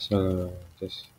Tes.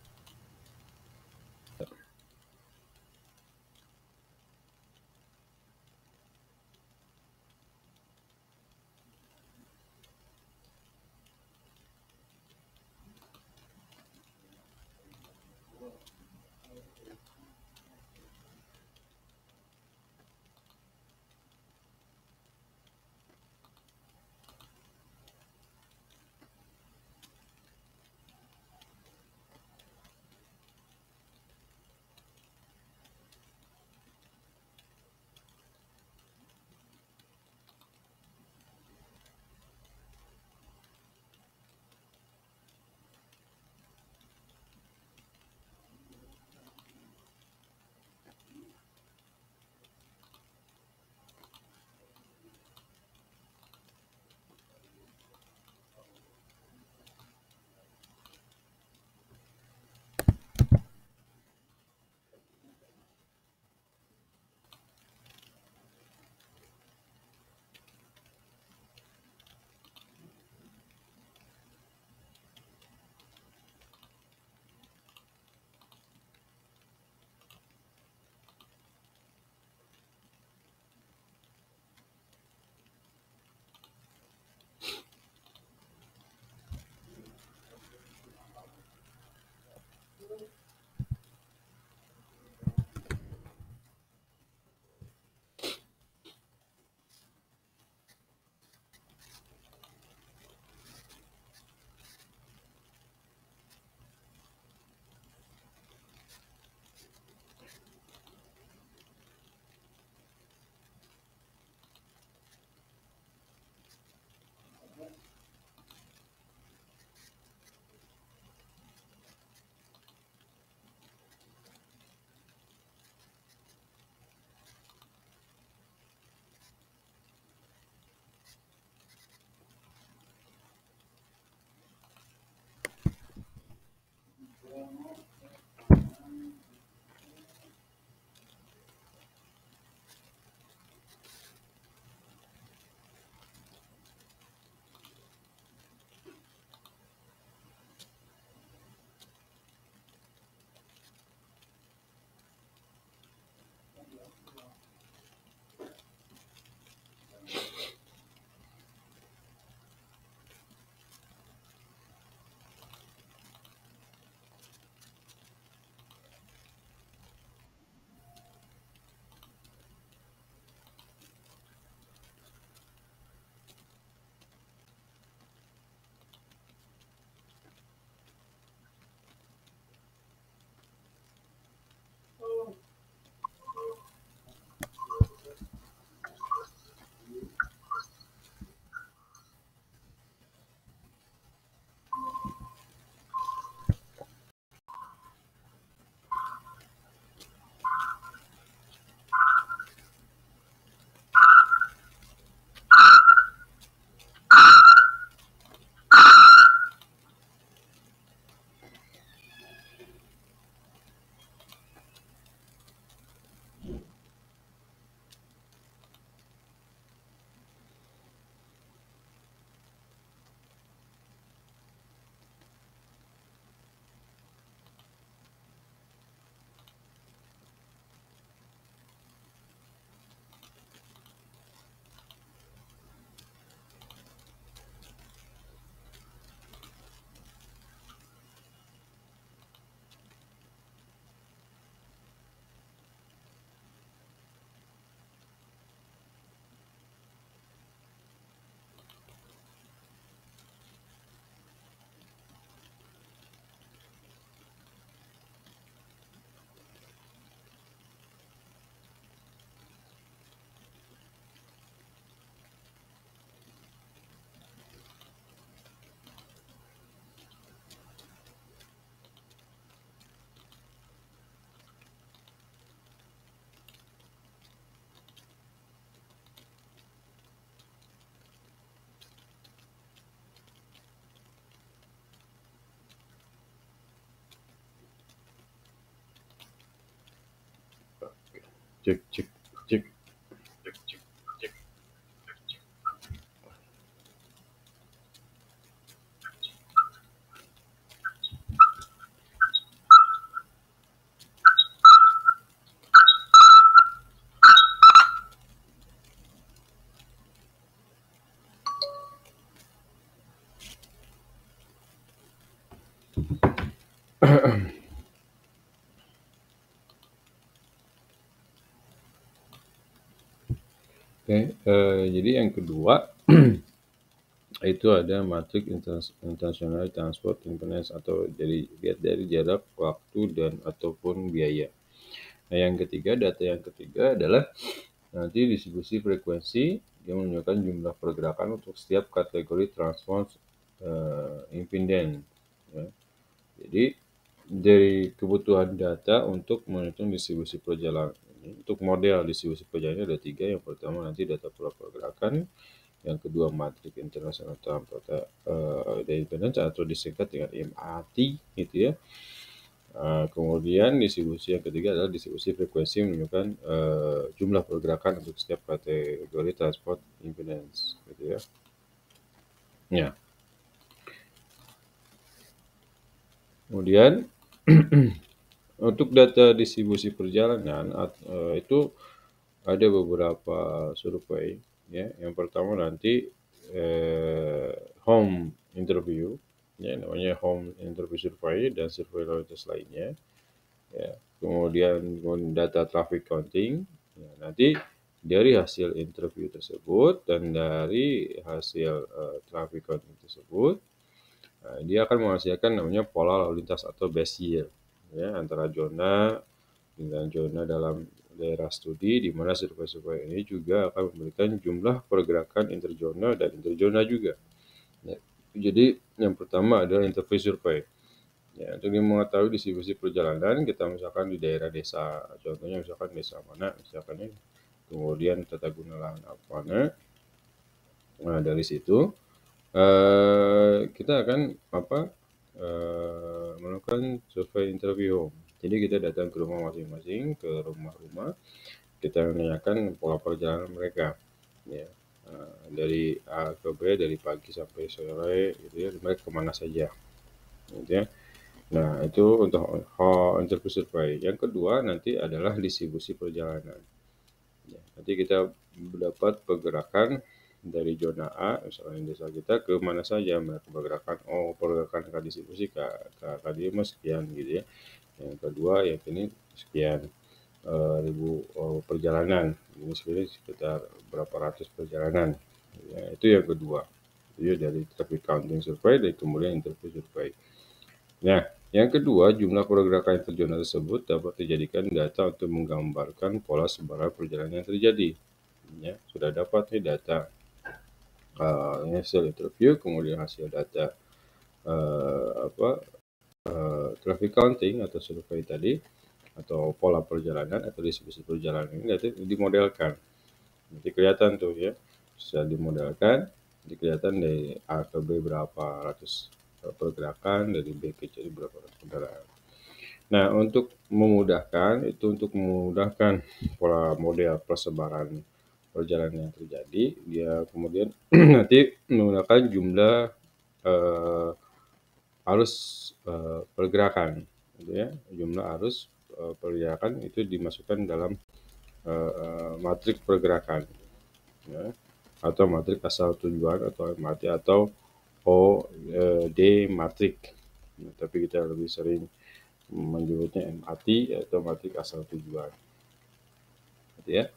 Cek cek cek. Oke, jadi yang kedua itu ada matrik internasional transport impedance atau jadi lihat dari jarak, waktu dan ataupun biaya. Nah, yang ketiga adalah nanti distribusi frekuensi yang menunjukkan jumlah pergerakan untuk setiap kategori transport impedance. Ya. Jadi dari kebutuhan data untuk menghitung distribusi perjalanan. Untuk model distribusi perjalanan ada 3. Yang pertama nanti data pola pergerakan, yang kedua matrik internasional transport impedance atau disingkat dengan MAT gitu ya. Kemudian distribusi yang ketiga adalah distribusi frekuensi menunjukkan jumlah pergerakan untuk setiap kategori transport impedance gitu ya. Ya. Kemudian untuk data distribusi perjalanan itu ada beberapa survei ya. Yang pertama nanti home interview ya, namanya home interview survey dan survei lalu lintas lainnya ya. Kemudian data traffic counting ya, nanti dari hasil interview tersebut dan dari hasil traffic counting tersebut dia akan menghasilkan namanya pola lalu lintas atau Bézier ya, antara zona dengan zona dalam daerah studi, di mana survei-survei ini juga akan memberikan jumlah pergerakan interzona dan interzona juga. Ya. Jadi yang pertama adalah interview survei. Ya, untuk mengetahui distribusi perjalanan, kita misalkan di daerah desa, contohnya misalkan desa mana, misalkan ini, kemudian tata guna lahan apa mana. Nah, dari situ kita akan melakukan survei interview. Jadi kita datang ke rumah masing-masing, ke rumah-rumah, kita menanyakan pola perjalanan mereka, ya. Dari A ke B, dari pagi sampai sore, gitu ya, mereka kemana saja, gitu ya. Nah, itu untuk interview survei. Yang kedua nanti adalah distribusi perjalanan. Ya, nanti kita mendapat pergerakan dari zona A, misalnya desa kita, ke mana saja mereka pergerakan. Oh, pergerakan akan distribusi ke Kadima sekian gitu ya. Yang kedua, yang ini sekian ribu perjalanan. Ini sekitar berapa ratus perjalanan. Ya, itu yang kedua. Itu dari traffic counting survey dan kemudian interview survey. Nah, yang kedua, jumlah pergerakan interzona tersebut dapat dijadikan data untuk menggambarkan pola sebaran perjalanan yang terjadi. Ya, sudah dapat nih data hasil interview, kemudian hasil data traffic counting atau survei tadi, atau pola perjalanan atau distribusi perjalanan ini nanti dimodelkan. Nanti kelihatan tuh ya, bisa dimodelkan, nanti kelihatan dari A ke B berapa ratus pergerakan, dari B ke C berapa ratus kendaraan. Nah, untuk memudahkan pola model persebaran perjalanan yang terjadi, dia kemudian nanti menggunakan jumlah arus pergerakan, gitu ya. Jumlah arus pergerakan itu dimasukkan dalam matrik pergerakan, ya, atau matrik asal tujuan atau MAT atau OD matrik. Nah, tapi kita lebih sering menyebutnya MAT atau matrik asal tujuan, gitu ya.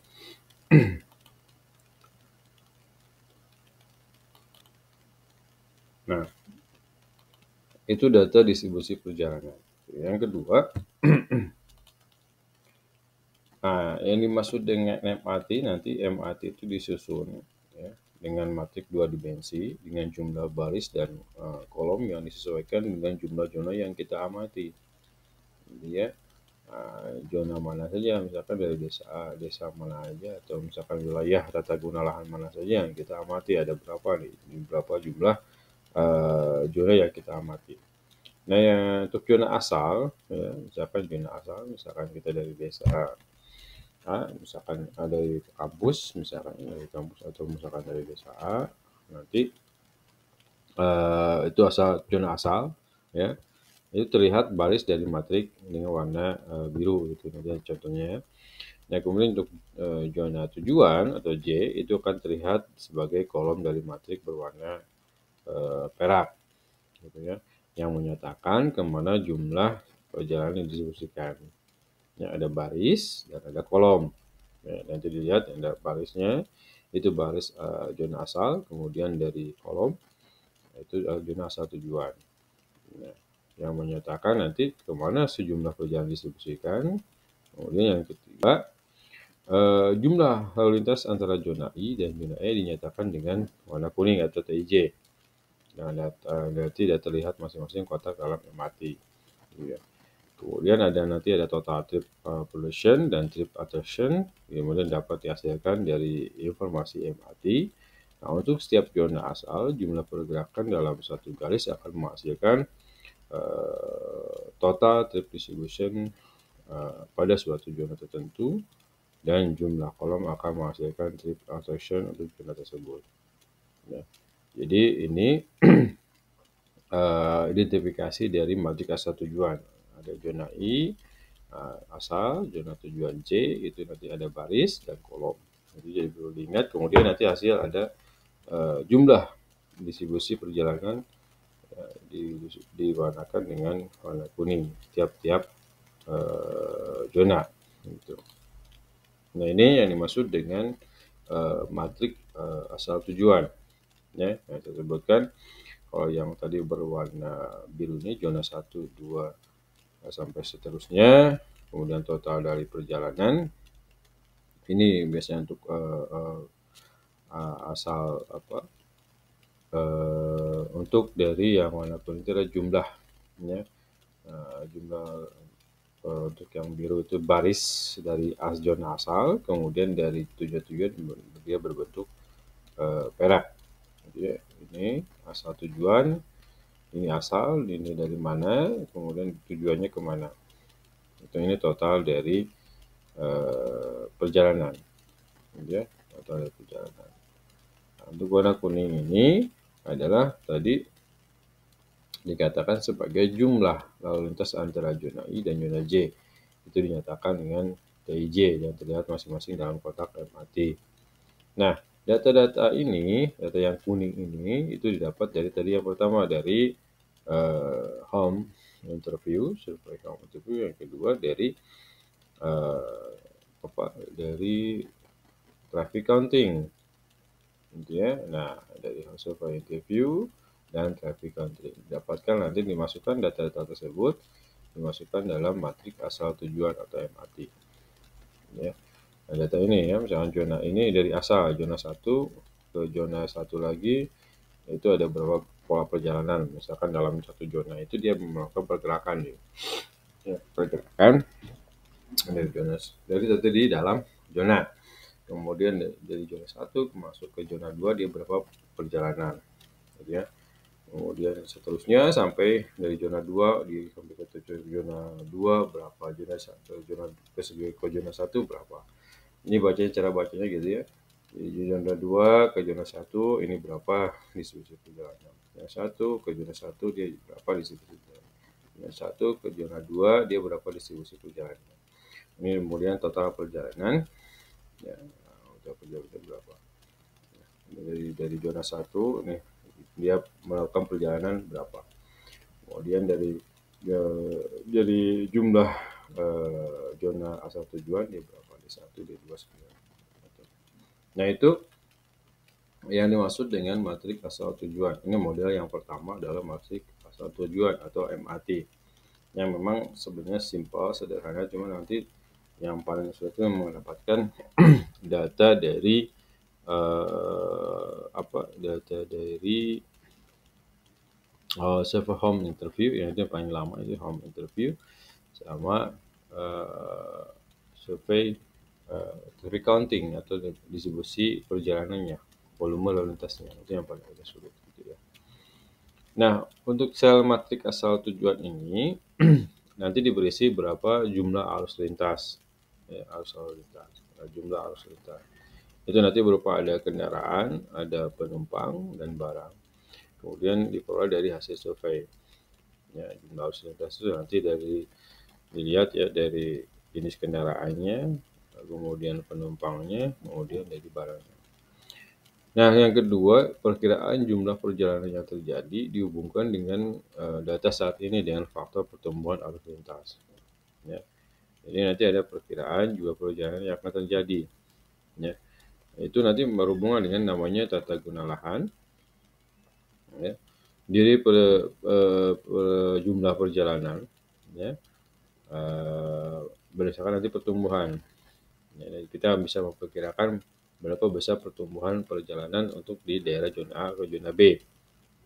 Nah, itu data distribusi perjalanan. Yang kedua, nah, yang dimaksud dengan MAT nanti MAT itu disusun ya, dengan matrik 2 dimensi dengan jumlah baris dan kolom yang disesuaikan dengan jumlah zona yang kita amati. Jadi ya, zona mana saja, misalkan dari desa A, desa mana aja, atau misalkan wilayah tata guna lahan mana saja yang kita amati, ada berapa nih, berapa jumlah zona yang kita amati. Nah, yang untuk zona asal, ya, misalkan kita dari desa A, misalkan dari kampus, atau misalkan dari desa A, nanti itu zona asal, ya, itu terlihat baris dari matrik dengan warna biru gitu nanti contohnya ya. Nah, kemudian untuk zona tujuan atau J itu akan terlihat sebagai kolom dari matrik berwarna perak gitu ya, yang menyatakan kemana jumlah perjalanan yang didistribusikan. Ya, ada baris dan ada kolom. Ya, nanti dilihat ada barisnya, itu baris zona asal, kemudian dari kolom itu zona asal tujuan. Nah, yang menyatakan nanti kemana sejumlah perjalanan didistribusikan. Kemudian yang ketiga, jumlah lalu lintas antara zona I dan zona E dinyatakan dengan warna kuning atau TIJ. Nah, nanti sudah terlihat masing-masing kotak dalam MRT. Ya. Kemudian nanti ada total trip pollution dan trip attrition, kemudian dapat dihasilkan dari informasi MRT. Nah, untuk setiap zona asal, jumlah pergerakan dalam satu garis akan menghasilkan total trip distribution pada suatu zona tertentu, dan jumlah kolom akan menghasilkan trip attrition untuk zona tersebut. Ya. Jadi ini identifikasi dari matrik asal tujuan. Ada zona I asal, zona tujuan C itu nanti ada baris dan kolom. Jadi perlu diingat. Kemudian nanti hasil ada jumlah distribusi perjalanan diwarnakan dengan warna kuning tiap-tiap zona. Gitu. Nah, ini yang dimaksud dengan matrik asal tujuan. Ya, yang saya sebutkan. Kalau yang tadi berwarna biru ini zona 1, 2 sampai seterusnya, kemudian total dari perjalanan. Ini biasanya untuk asal untuk dari yang warna kuning itu ada jumlahnya, jumlah untuk yang biru itu baris dari zona asal, kemudian dari tujuan dia berbentuk perak. Jadi ini asal tujuan, ini asal, ini dari mana, kemudian tujuannya kemana. Itu ini total dari perjalanan, ya, total dari perjalanan. Nah, untuk warna kuning ini adalah tadi dikatakan sebagai jumlah lalu lintas antara zona I dan zona J. Itu dinyatakan dengan TIJ yang terlihat masing-masing dalam kotak MRT. Nah, data-data ini, data yang kuning ini, itu didapat dari tadi yang pertama dari home interview, survei home interview. Yang kedua dari dari traffic counting, gitu ya. Nah, dari survei interview dan traffic counting dapatkan nanti dimasukkan data-data tersebut dimasukkan dalam matrik asal tujuan atau MRT. Ya. Nah, data ini ya, misalnya zona ini dari asal zona 1 ke zona 1 lagi, itu ada berapa pola perjalanan. Misalkan dalam satu zona itu dia melakukan pergerakan, ya, pergerakan dari tadi di dalam zona. Kemudian dari zona 1 masuk ke zona 2 dia berapa perjalanan, gitu ya. Kemudian seterusnya sampai dari zona 2 sampai ke zona 2 berapa, zona 1 ke zona 1 berapa. Ini cara bacanya gitu ya. Di zona 2 ke zona 1 ini berapa distribusi perjalanan. Zona 1 ke zona 1 dia berapa distribusi perjalanan. Zona 1 ke zona 2 dia berapa distribusi perjalanan. Ini kemudian total perjalanan. Ya, total perjalanan berapa. Dari zona 1 nih dia melakukan perjalanan berapa. Kemudian dari jumlah zona asal tujuan dia berapa, di 1, di 2, 9. Nah, itu yang dimaksud dengan matrik asal tujuan. Ini model yang pertama adalah matrik asal tujuan atau MAT. Yang memang sebenarnya simpel, sederhana, cuma nanti yang paling sulit itu mendapatkan data dari data dari server home interview, yang itu yang paling lama itu home interview, sama survei traffic counting atau distribusi perjalanannya, volume lalu lintasnya, itu yang paling agak sulit, gitu ya. Nah, untuk sel matrik asal tujuan ini nanti diberisi berapa jumlah arus lintas, ya, jumlah arus lintas. Itu nanti berupa ada kendaraan, ada penumpang dan barang. Kemudian diperoleh dari hasil survei. Ya, jumlah arus lintas itu nanti dilihat ya dari jenis kendaraannya, kemudian penumpangnya, kemudian dari barangnya. Nah, yang kedua, perkiraan jumlah perjalanan yang terjadi dihubungkan dengan data saat ini dengan faktor pertumbuhan arus lintas. Ya. Jadi nanti ada perkiraan jumlah perjalanan yang akan terjadi. Ya. Itu nanti berhubungan dengan namanya tata guna lahan. Ya. Jadi jumlah perjalanan, ya, berdasarkan nanti pertumbuhan. Ya, kita bisa memperkirakan berapa besar pertumbuhan perjalanan untuk di daerah zona A ke zona B.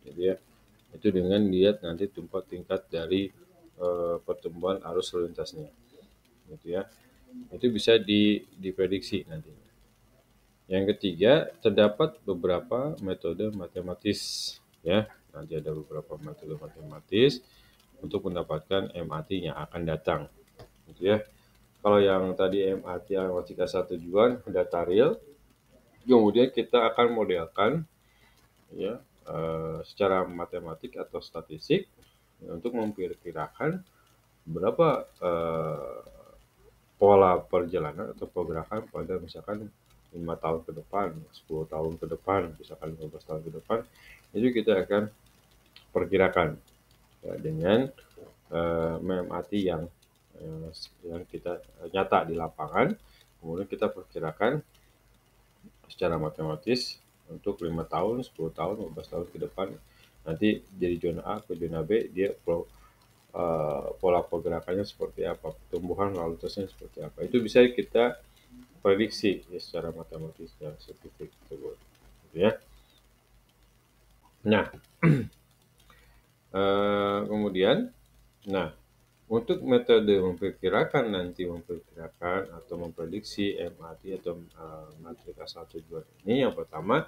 Jadi ya, itu dengan lihat nanti tingkat dari pertumbuhan arus lalu lintasnya. Gitu ya. Itu bisa diprediksi nanti. Yang ketiga, terdapat beberapa metode matematis, ya. Nanti ada beberapa metode matematis untuk mendapatkan MAT yang akan datang, gitu ya. Kalau yang tadi MAT yang satu tujuan data real, kemudian kita akan modelkan, ya, secara matematik atau statistik untuk memperkirakan berapa pola perjalanan atau pergerakan pada misalkan 5 tahun ke depan, 10 tahun ke depan, misalkan 15 tahun ke depan, itu kita akan perkirakan, ya, dengan MAT yang kita nyata di lapangan, kemudian kita perkirakan secara matematis untuk 5 tahun, 10 tahun, 15 tahun ke depan. Nanti dari zona A ke zona B dia pola pergerakannya seperti apa, pertumbuhan lalu lintasnya seperti apa. Itu bisa kita prediksi, ya, secara matematis dan saintifik tersebut, gitu ya. Nah, kemudian, nah, untuk metode memperkirakan atau memprediksi MAT atau matrik asal tujuan ini, yang pertama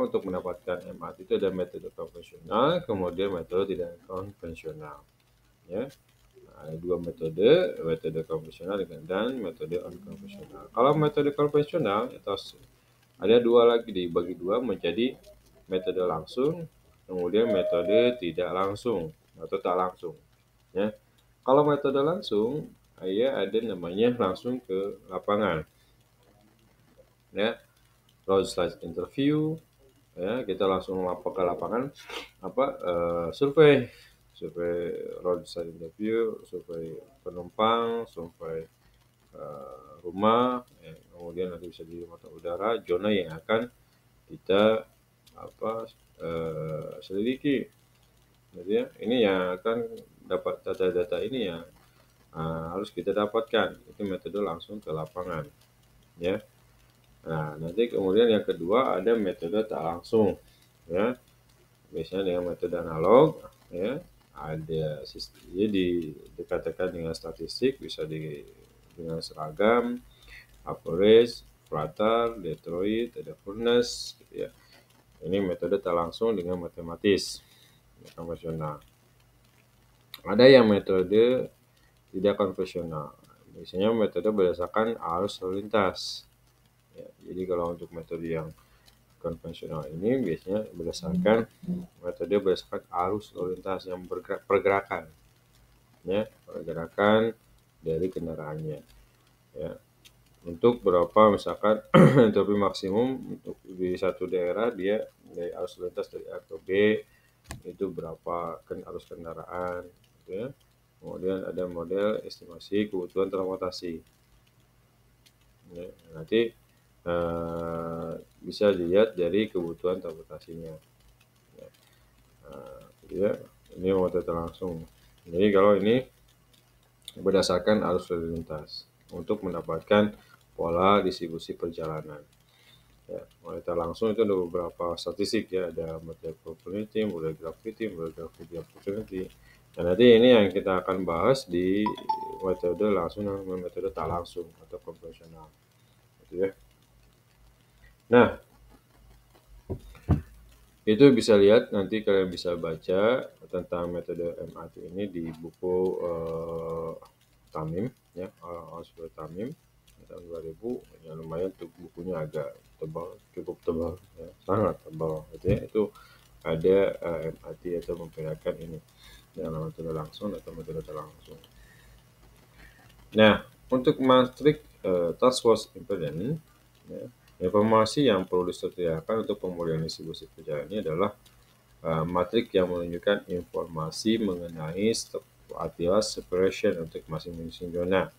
untuk mendapatkan MAT itu ada metode konvensional, kemudian metode tidak konvensional, ya. Ada dua metode konvensional dan metode non-konvensional. Kalau metode konvensional itu ada dua lagi, dibagi dua menjadi metode langsung, kemudian metode tidak langsung atau tak langsung. Ya. Kalau metode langsung, ya ada namanya langsung ke lapangan. Ya, road slide interview, ya, kita langsung lapor ke lapangan, survei road slide interview, survei penumpang, survei rumah, ya, kemudian nanti bisa di mata udara, zona yang akan kita selidiki. Jadi ya, ini yang akan dapat data-data ini ya harus kita dapatkan. Itu metode langsung ke lapangan, ya. Nah, nanti kemudian yang kedua ada metode tak langsung, ya. Biasanya dengan metode analog, ya. Ada jadi dikatakan dengan statistik, bisa dengan seragam, average, Flutter, Detroit, ada Furnace, gitu ya. Ini metode tak langsung dengan matematis konvensional. Ada yang metode tidak konvensional. Biasanya metode berdasarkan arus lalu lintas. Ya, jadi kalau untuk metode yang konvensional ini biasanya berdasarkan arus lalu lintas yang pergerakan, ya, pergerakan dari kendaraannya. Ya. Untuk berapa misalkan entropi maksimum untuk di satu daerah dia dari arus lalu lintas dari A ke B itu berapa arus kendaraan, gitu ya. Kemudian ada model estimasi kebutuhan transportasi. Ya, nanti bisa dilihat dari kebutuhan transportasinya. Ya, gitu ya. Ini metode langsung. Jadi kalau ini berdasarkan arus lalu lintas untuk mendapatkan pola distribusi perjalanan. Ya, moneta langsung itu ada beberapa statistik, ya, ada model probability, model gravity, opportunity. Dan nanti ini yang kita akan bahas di metode langsung dan metode tak langsung atau konvensional, gitu ya. Nah, itu bisa lihat nanti kalian bisa baca tentang metode MAT ini di buku Tamim, ya, Oswald Tamim tahun 2000. Ya, lumayan tuh, bukunya agak tebal, cukup tebal, ya, sangat tebal, gitu ya. Itu ada MAT atau memperkirakan ini dengan metode langsung atau metode tak langsung. Nah, untuk matrik task force impedance, ya, Informasi yang perlu disediakan untuk pemulihan distribusi perjalanan ini adalah matrik yang menunjukkan informasi mengenai atlas separation untuk masing-masing zona.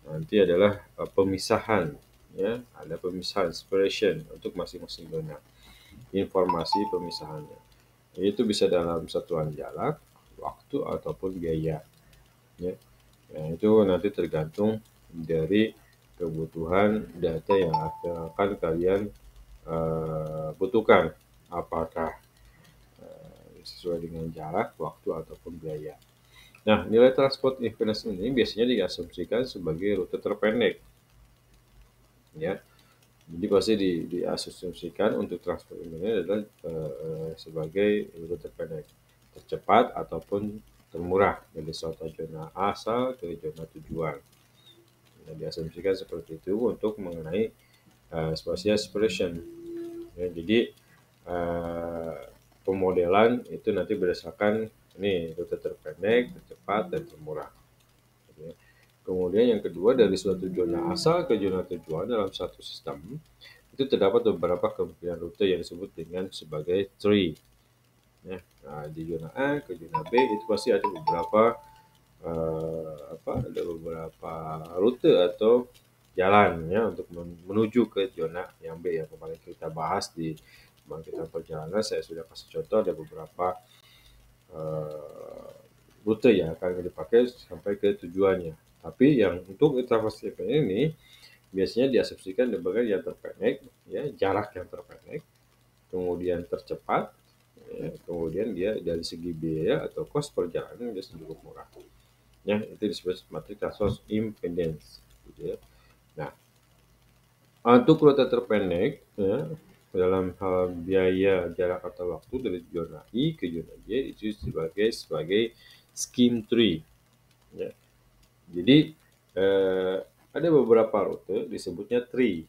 Nanti adalah pemisahan, ya, ada pemisahan separation untuk masing-masing zona. Informasi pemisahannya, itu bisa dalam satuan jarak, waktu ataupun biaya. Ya. Itu nanti tergantung dari kebutuhan data yang akan kalian butuhkan, apakah sesuai dengan jarak, waktu, ataupun biaya. Nah, nilai transport impedance ini biasanya diasumsikan sebagai rute terpendek. Ya, jadi pasti diasumsikan untuk transport impedance adalah sebagai rute terpendek, tercepat ataupun termurah dari suatu zona asal ke zona tujuan. Nah, diasumsikan seperti itu untuk mengenai spatial separation. Ya, jadi pemodelan itu nanti berdasarkan ini rute terpendek, tercepat, dan termurah. Ya. Kemudian yang kedua, dari suatu zona asal ke zona tujuan dalam satu sistem itu terdapat beberapa kemungkinan rute yang disebut dengan sebagai tree. Ya. Nah, di zona A ke zona B itu pasti ada beberapa rute atau jalan ya untuk menuju ke zona yang B yang kemarin kita bahas di kebangkitan perjalanan. Saya sudah kasih contoh ada beberapa rute yang akan dipakai sampai ke tujuannya. Tapi yang untuk transportasi ini biasanya diasumsikan sebagai yang terpendek, ya, jarak yang terpendek, kemudian tercepat, ya, kemudian dia dari segi biaya atau kos perjalanan dia cukup murah. Ya, itu disebut matrik transport impedance. Gitu ya. Nah, untuk rute terpendek, ya, dalam hal biaya, jarak atau waktu dari zona I ke zona J itu sebagai scheme tree. Ya. Jadi ada beberapa rute disebutnya tree.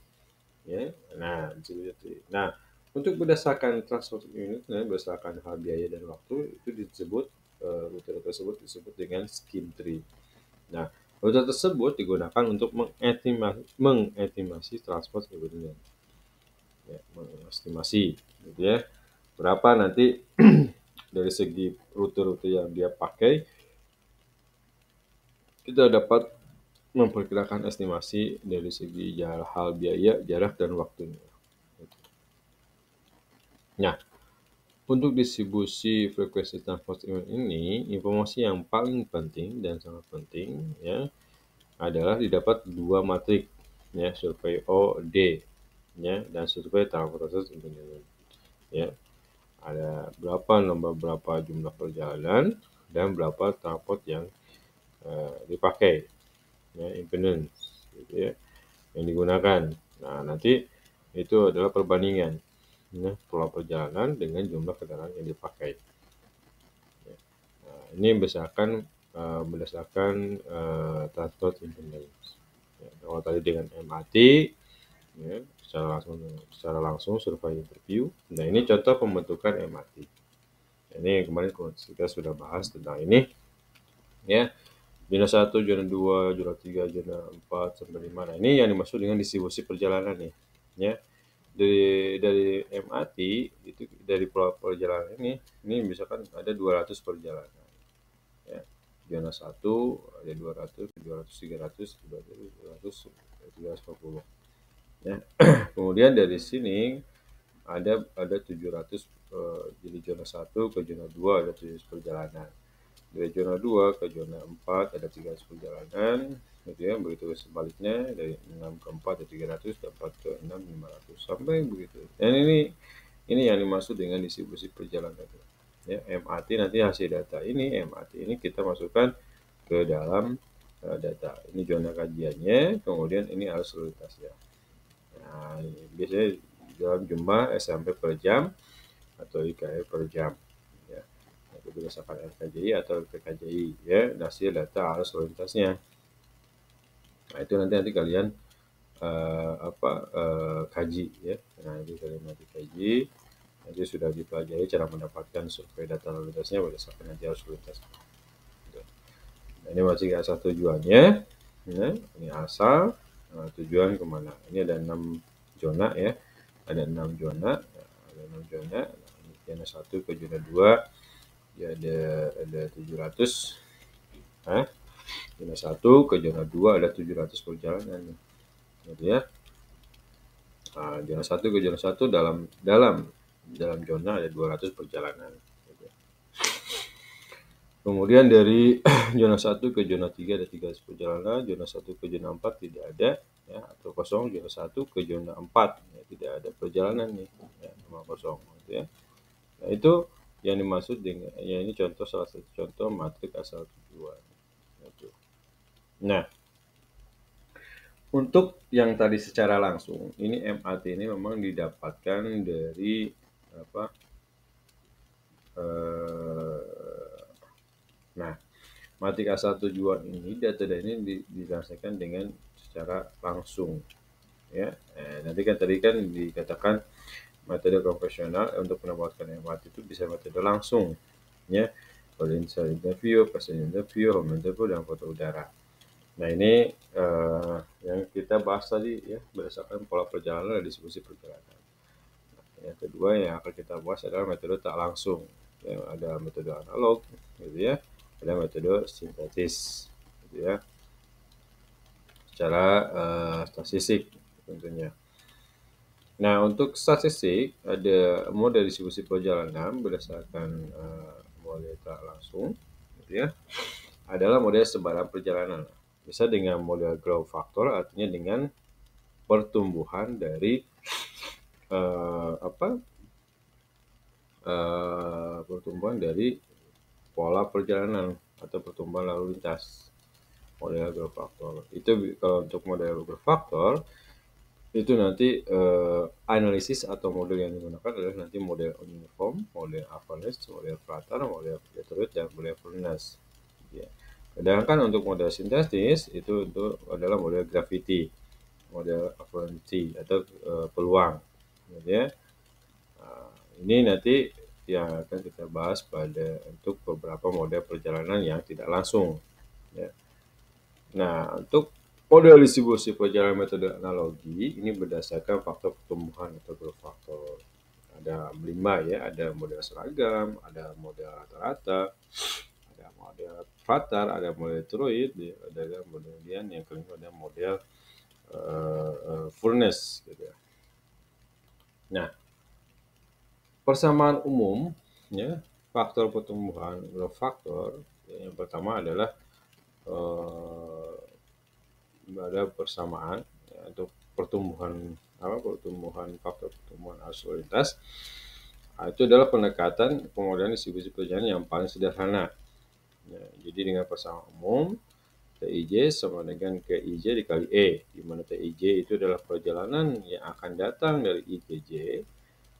Ya. Nah, disebutnya tree. Nah, untuk berdasarkan transport unit, berdasarkan hal biaya dan waktu itu disebut rute tersebut disebut dengan scheme tree. Nah, rute tersebut digunakan untuk mengestimasi transport impedance. Ya, mengestimasi, gitu ya. Berapa nanti dari segi rute-rute yang dia pakai, kita dapat memperkirakan estimasi dari segi hal biaya, jarak, dan waktunya. Nah, untuk distribusi frekuensi transport ini, informasi yang paling penting dan sangat penting ya adalah didapat dua matrik, ya, survei OD, ya, dan survei transportasi impedance. Ya, ada berapa jumlah perjalanan dan berapa transport yang dipakai, ya, impedance, gitu ya, yang digunakan. Nah, nanti itu adalah perbandingan, ya, pola perjalanan dengan jumlah kendaraan yang dipakai. Ya. Nah, ini berdasarkan transport impedance. Ya, kalau tadi dengan MAT, ya, secara langsung survei interview. Nah, ini contoh pembentukan MAT. Ini kemarin kita sudah bahas tentang ini, ya. Zona 1, zona 2, zona 3, zona 4 sampai 5. Nah, ini yang dimaksud dengan distribusi perjalanan nih, ya. Dari MAT itu dari pola perjalanan ini misalkan ada 200 perjalanan. Ya. Zona 1 ada 200, 200, 300, 200, 340. Ya. Kemudian dari sini ada 700 jadi zona 1 ke zona 2 ada 700 perjalanan. Dari zona 2 ke zona 4 ada 300 perjalanan, gitu ya. Begitu sebaliknya dari 6 ke 4 ada 300, dari 4 ke 6 500 sampai begitu. Dan ini yang dimaksud dengan distribusi perjalanan. Ya, MAT nanti hasil data ini MAT ini kita masukkan ke dalam data. Ini zona kajiannya, kemudian ini arus lalu lintasnya. Nah, biasanya dalam jumlah SMP per jam atau IKE per jam. Ya. Itu berdasarkan RKJI atau PKJI, ya, hasil data arus lalu lintasnya. Nah, itu nanti kalian kaji, ya. Nah, itu kalian nanti kaji. Nanti sudah dipelajari cara mendapatkan survei data lalu lintasnya berdasarkan nanti arus lalu lintas. Nah, ini masih asal tujuannya, ya. Ini asal, tujuan kemana? Ini ada 6 zona ya, ada 6 zona, zona 1 ke zona 2 ya ada 700, zona 1 ke zona 2 ada 700 perjalanan gitu ya. Zona 1 ke zona 1 dalam zona ada 200 perjalanan gitu. Kemudian dari zona 1 ke zona 3 ada 300 perjalanan, zona 1 ke zona 4 tidak ada ya, atau kosong, zona 1 ke zona 4 ya, tidak ada perjalanan nih ya, sama kosong gitu ya. Nah, itu yang dimaksud dengan ya, ini contoh, salah satu contoh matrik asal tujuan gitu. Nah, untuk yang tadi secara langsung, ini MAT ini memang didapatkan dari apa? Nah, matrik asal tujuan ini data ini dirasakan dengan secara langsung, ya. Nanti kan tadi kan dikatakan metode konvensional untuk mendapatkan MAT itu bisa metode langsung, ya. Initial interview, person interview, home interview, dan foto udara. Nah, ini yang kita bahas tadi ya, berdasarkan pola perjalanan dan distribusi perjalanan. Yang kedua yang akan kita bahas adalah metode tak langsung. Ya, ada metode analog, gitu ya. Ada metode sintetis, gitu ya. Secara statistik tentunya. Nah, untuk statistik ada model distribusi perjalanan berdasarkan model tak langsung, gitu ya. Adalah model sebaran perjalanan. Bisa dengan model growth factor, artinya dengan pertumbuhan dari pertumbuhan dari pola perjalanan atau pertumbuhan lalu lintas, model growth factor. Itu kalau untuk model growth factor itu nanti analisis atau model yang digunakan adalah nanti model uniform, model avalanche, model flatter, model Detroit, dan model furnace. Ya. Sedangkan untuk model sintetis itu adalah model gravity, model avalanche atau peluang. Gitu ya. Ini nanti yang akan kita bahas untuk beberapa model perjalanan yang tidak langsung. Ya. Nah, untuk model distribusi perjalanan metode analogi ini berdasarkan faktor pertumbuhan atau growth factor. Ada 5 ya, ada model seragam, ada model rata-rata, ada model flatter, ada model Detroit, ada model yang kelima ada model furnace gitu ya. Nah, persamaan umum ya, faktor pertumbuhan growth factor yang pertama adalah ada persamaan ya, untuk pertumbuhan faktor pertumbuhan arus lalu lintas. Itu adalah pendekatan pemodelan distribusi perjalanan yang paling sederhana. Ya, jadi dengan persamaan umum TIJ sama dengan KIJ dikali E, di mana TIJ itu adalah perjalanan yang akan datang dari I ke J,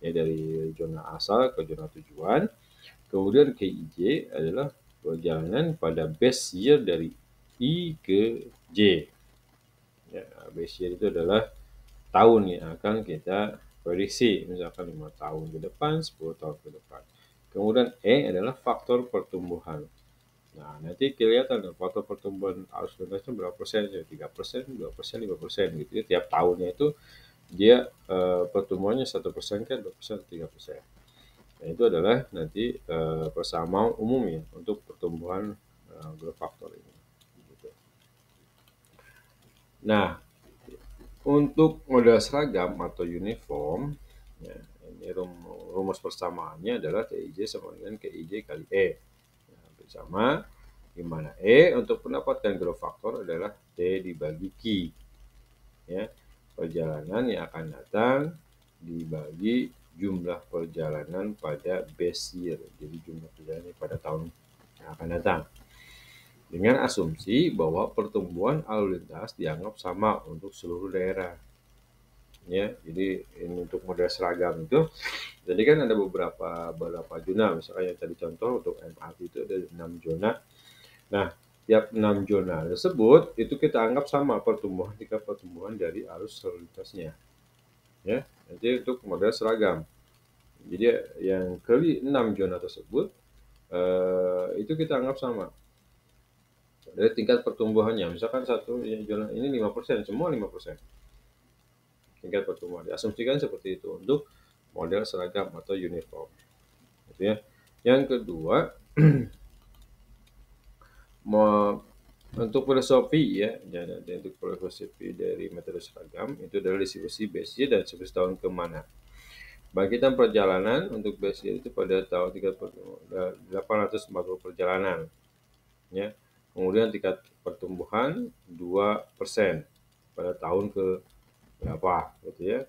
ya dari zona asal ke zona tujuan. Kemudian KIJ adalah perjalanan pada base year dari I ke J. Ya, base year itu adalah tahun yang akan kita prediksi, misalkan 5 tahun ke depan, 10 tahun ke depan. Kemudian E adalah faktor pertumbuhan. Nah, nanti kelihatan faktor pertumbuhan arus lintasnya berapa persen, 3%, 2%, 5% gitu ya. Tiap tahunnya itu dia pertumbuhannya 1% kan, 2%, 3%. Nah, itu adalah nanti persamaan umum ya untuk pertumbuhan growth factor ini. Gitu. Nah, untuk model seragam atau uniform, ya, ini rumus persamaannya adalah TIJ sama dengan KIJ kali E. Nah, bersama di mana E untuk mendapatkan growth factor adalah T dibagi Q. Ya, perjalanan yang akan datang dibagi jumlah perjalanan pada base year. Jadi jumlah perjalanan pada tahun yang akan datang. Dengan asumsi bahwa pertumbuhan lalu lintas dianggap sama untuk seluruh daerah. Ya, jadi ini untuk model seragam itu, jadi kan ada beberapa zona, misalnya yang tadi contoh untuk MRT itu ada 6 zona. Nah, tiap 6 zona tersebut itu kita anggap sama tingkat pertumbuhan dari arus lalu lintasnya. Ya, nanti untuk model seragam. Jadi yang ke 6 zona tersebut itu kita anggap sama. Dari tingkat pertumbuhannya, misalkan satu zona ini 5%, semua 5%. tingkat pertumbuhan. Diasumsikan seperti itu untuk model seragam atau uniform. Gitu ya. Yang kedua, untuk filosofi ya, untuk filosofi dari metode seragam itu adalah distribusi base year dan distribusi tahun kemana. Bangkitan perjalanan untuk base year itu pada tahun 840 perjalanan, ya. Kemudian tingkat pertumbuhan 2% pada tahun ke berapa, gitu ya.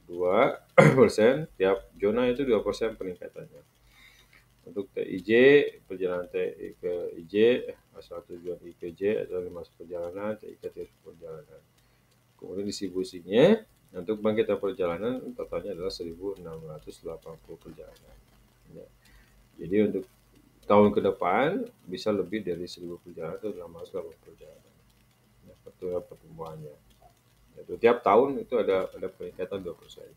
2% tiap zona itu 2% peningkatannya. Untuk TIJ, perjalanan TI ke IJ, asal tujuan I ke J atau 5 perjalanan, TI ke perjalanan. Kemudian distribusinya untuk bangkitan perjalanan totalnya adalah 1.680 perjalanan. Ya. Jadi untuk tahun ke depan bisa lebih dari 1.000 perjalanan atau 680 perjalanan. Ya, pertumbuhannya. Itu tiap tahun itu ada peningkatan 2%.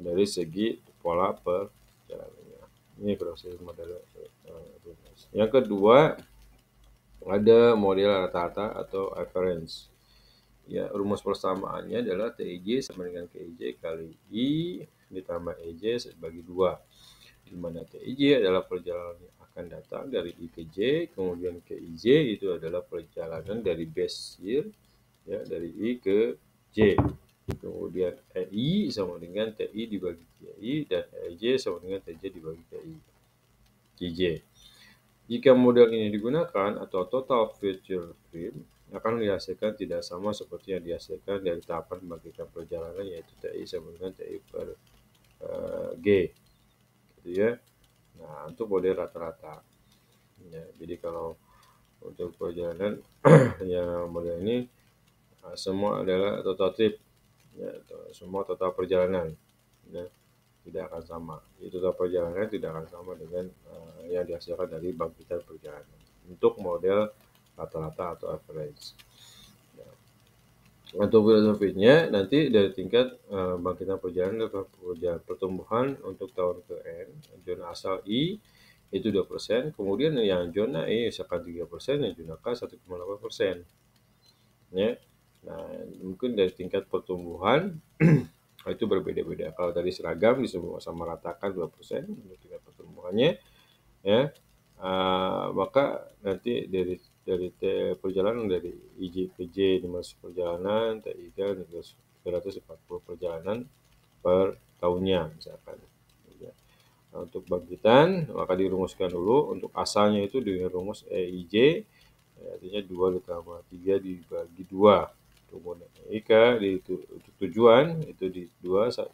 Dari segi pola perjalanannya. Ini proses model rumus. Yang kedua, ada model rata-rata atau average. Ya, rumus persamaannya adalah TIJ sama dengan KIJ kali I ditambah EJ bagi 2. Di mana TIJ adalah perjalanan yang akan datang dari I ke J, kemudian KIJ itu adalah perjalanan dari base year, ya, dari I ke J. Kemudian EI sama dengan TI dibagi TI dan EJ sama dengan TJ dibagi TI. TJ. Jika model ini digunakan atau total future frame akan dihasilkan tidak sama seperti yang dihasilkan dari tahapan pembagian perjalanan, yaitu TI sama dengan TI per G. Gitu ya. Nah, untuk model rata-rata. Ya, jadi kalau untuk perjalanan yang model ini semua adalah total trip. Ya, semua total perjalanan, ya, tidak akan sama. Itu total perjalanan tidak akan sama dengan yang dihasilkan dari bangkitan perjalanan untuk model rata-rata atau average. Ya. Untuk filosofinya nanti dari tingkat bangkitan perjalanan atau pertumbuhan untuk tahun ke N, zona asal I itu 2%, kemudian yang zona E misalkan 3%, yang zona K 1,8%. Ya. Nah, mungkin dari tingkat pertumbuhan itu berbeda-beda. Kalau tadi seragam semua sama ratakan 2% untuk tingkat pertumbuhannya, ya. Maka nanti dari perjalanan dari IJ ke J 500 perjalanan, TI ke 340 perjalanan per tahunnya misalkan. Ya. Nah, untuk bangkitan maka dirumuskan dulu untuk asalnya itu dengan rumus EIJ, artinya 2 ditambah 3 dibagi 2. Kemudian IK untuk tujuan itu di 2%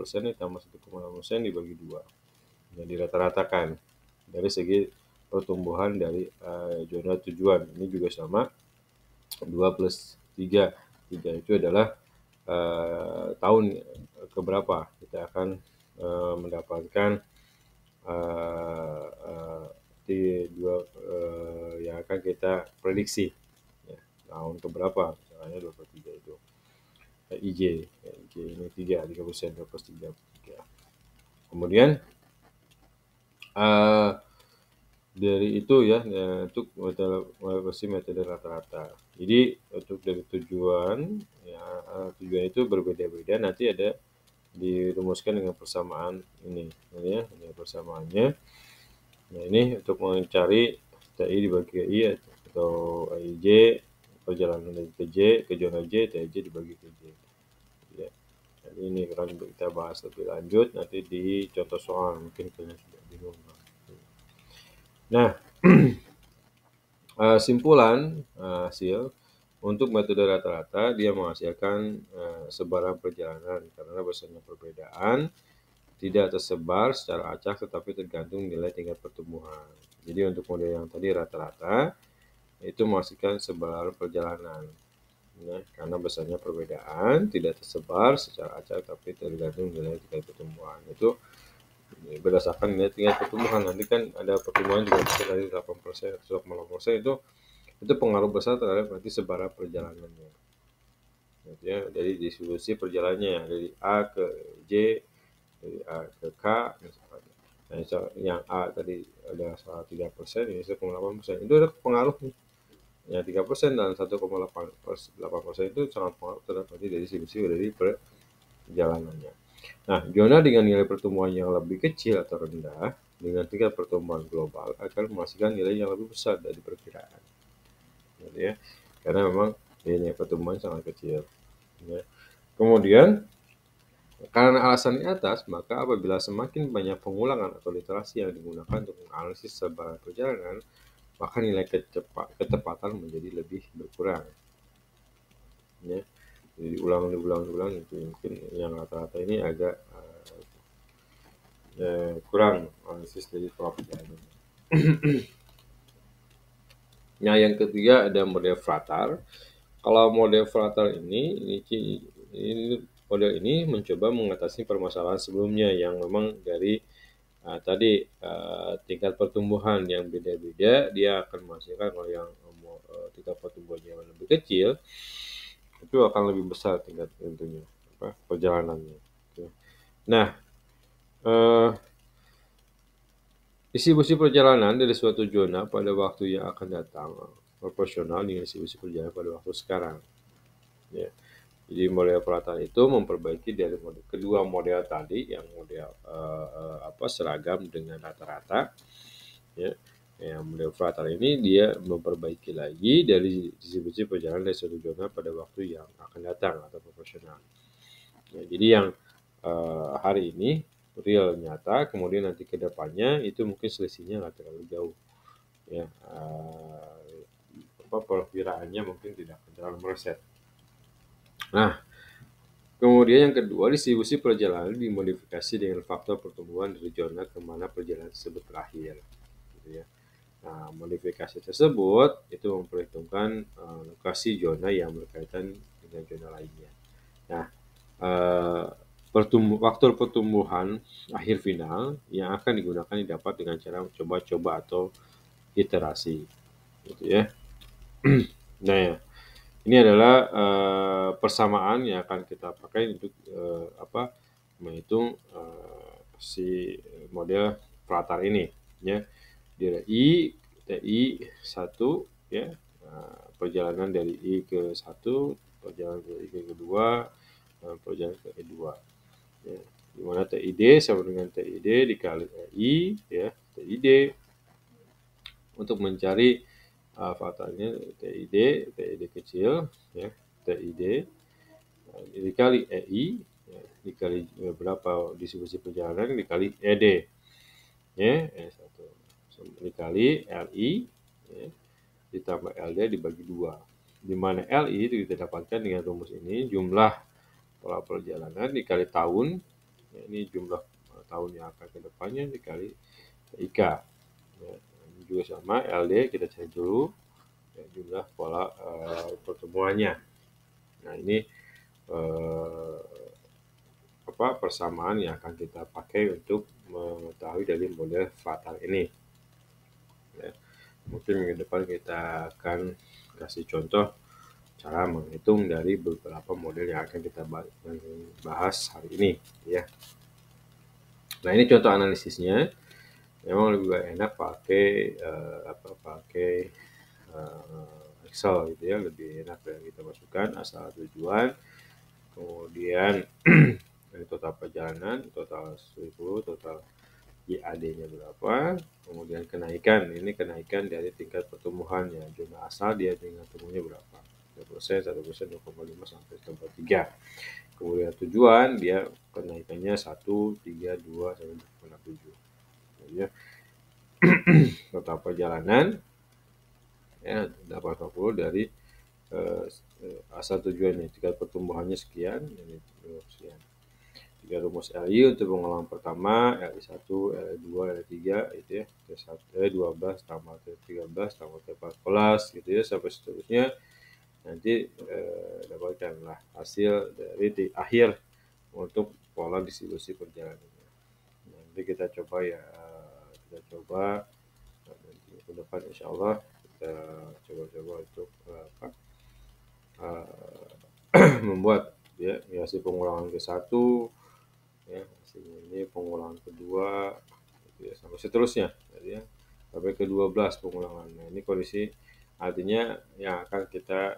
ditambah 1,6% dibagi 2. Yang dirata-ratakan dari segi pertumbuhan dari zona tujuan. Ini juga sama 2 plus 3. 3 itu adalah tahun keberapa kita akan mendapatkan di yang akan kita prediksi. Tahun keberapa, misalnya 23 itu IJ ini 3 3% 23. Kemudian dari itu ya, untuk metode rata-rata. Jadi untuk dari tujuan ya, tujuan itu berbeda-beda, nanti ada dirumuskan dengan persamaan ini ya, dengan persamaannya. Nah, ini untuk mencari TI dibagi I atau IJ, perjalanan dari ke J, ke zona J, TJ dibagi ke J. Ya. Jadi ini akan kita bahas lebih lanjut nanti di contoh soal, mungkin kalian sudah bingung. Nah, simpulan hasil untuk metode rata-rata dia menghasilkan sebaran perjalanan karena besarnya perbedaan tidak tersebar secara acak tetapi tergantung nilai tingkat pertumbuhan. Jadi untuk model yang tadi rata-rata itu menghasilkan sebaran perjalanan, ya, karena besarnya perbedaan tidak tersebar secara acak tapi tergantung nilai tingkat pertumbuhan. Itu berdasarkan nilai tingkat pertumbuhan. Nanti kan ada pertumbuhan juga bisa dari 8% atau 0,8%, itu pengaruh besar terhadap nanti sebaran perjalanannya. Ya, dari distribusi perjalanannya dari A ke J, dari A ke K misalkan. Nah, yang A tadi ada 3%, ini 1,8%. Itu ada pengaruh nih. Ya 3% dan 1,8% itu sangat pengaruh terhadap dari distribusi dari perjalanannya. Nah, zona dengan nilai pertumbuhan yang lebih kecil atau rendah dengan tingkat pertumbuhan global akan menghasilkan nilai yang lebih besar dari perkiraan, gitu ya. Karena memang nilai pertumbuhan sangat kecil. Ya. Kemudian, karena alasan di atas, maka apabila semakin banyak pengulangan atau literasi yang digunakan untuk menganalisis sebaran perjalanan, maka nilai ketepatan menjadi lebih berkurang. Ya. Jadi diulang gitu. Mungkin yang rata-rata ini agak kurang analisis dari pola perjalanan. Nah, yang ketiga ada model Fratar. Kalau model Fratar ini model ini mencoba mengatasi permasalahan sebelumnya yang memang dari tadi tingkat pertumbuhan yang beda-beda, dia akan menghasilkan kalau yang tingkat pertumbuhan yang lebih kecil itu akan lebih besar tingkat tentunya perjalanannya. Nah, eh, distribusi perjalanan dari suatu zona pada waktu yang akan datang proporsional dengan distribusi perjalanan pada waktu sekarang. Ya. Jadi model perataan itu memperbaiki dari kedua model tadi yang model seragam dengan rata-rata. Ya. Yang model perataan ini dia memperbaiki lagi dari distribusi perjalanan dari suatu zona pada waktu yang akan datang atau proporsional. Ya, jadi yang hari ini real nyata, kemudian nanti ke depannya itu mungkin selisihnya nggak terlalu jauh. Ya, perkiraannya mungkin tidak terlalu meleset. Nah, kemudian yang kedua, distribusi perjalanan dimodifikasi dengan faktor pertumbuhan dari zona kemana perjalanan tersebut berakhir. Gitu ya. Nah, modifikasi tersebut itu memperhitungkan lokasi zona yang berkaitan dengan zona lainnya. Nah, faktor pertumbuhan akhir final yang akan digunakan didapat dengan cara coba-coba atau iterasi, gitu ya. Nah, ya, ini adalah persamaan yang akan kita pakai untuk menghitung si model Fratar ini, ya. Dari TI 1, ya, perjalanan dari I ke 1, perjalanan dari I ke kedua, perjalanan ke E2. Ya, di mana TID sama dengan TID dikali EI, ya, TID untuk mencari faktanya TID kecil, ya, TID dikali EI, ya, dikali berapa distribusi perjalanan dikali ED, ya, E1 dikali LI, ya, ditambah LD dibagi 2, di mana LI itu kita dapatkan dengan rumus ini, jumlah pola perjalanan dikali tahun, ya, ini jumlah tahun yang akan ke depannya dikali IK, ya, ini juga sama LD kita cari dulu, ya, jumlah pola pertumbuhannya. Nah, ini persamaan yang akan kita pakai untuk mengetahui dari model Fratar ini. Ya, mungkin minggu depan kita akan kasih contoh cara menghitung dari beberapa model yang akan kita bahas hari ini, ya. Nah, ini contoh analisisnya. Memang lebih enak pakai Excel gitu ya, lebih enak dan kita masukkan asal tujuan, kemudian dari total perjalanan, total 1000, total YAD-nya berapa, kemudian kenaikan, ini kenaikan dari tingkat pertumbuhannya, jumlah asal dia tingkat tumbuhnya berapa, 1%, 1%, 2,5 sampai 3. Kemudian tujuan dia kenaikannya 1, 3, 2 sampai 2,7. Ya. Total perjalanan ya 840 dari asal tujuannya, tingkat pertumbuhannya sekian, ini sekian. Tiga rumus LI untuk pengolahan pertama, LI1, LI2, LI3 itu ya, T12 tambah T13 tambah T14 gitu ya, sampai seterusnya. Nanti dapatkanlah hasil dari di akhir untuk pola distribusi perjalanannya. Nanti kita coba ya, nanti ke depan insya Allah kita coba-coba untuk membuat ya hasil pengulangan ke-1, ya, hasilnya ini pengulangan kedua, gitu ya, sampai seterusnya, gitu ya, sampai ke-12 pengulangan. Nah, ini kondisi Artinya yang akan kita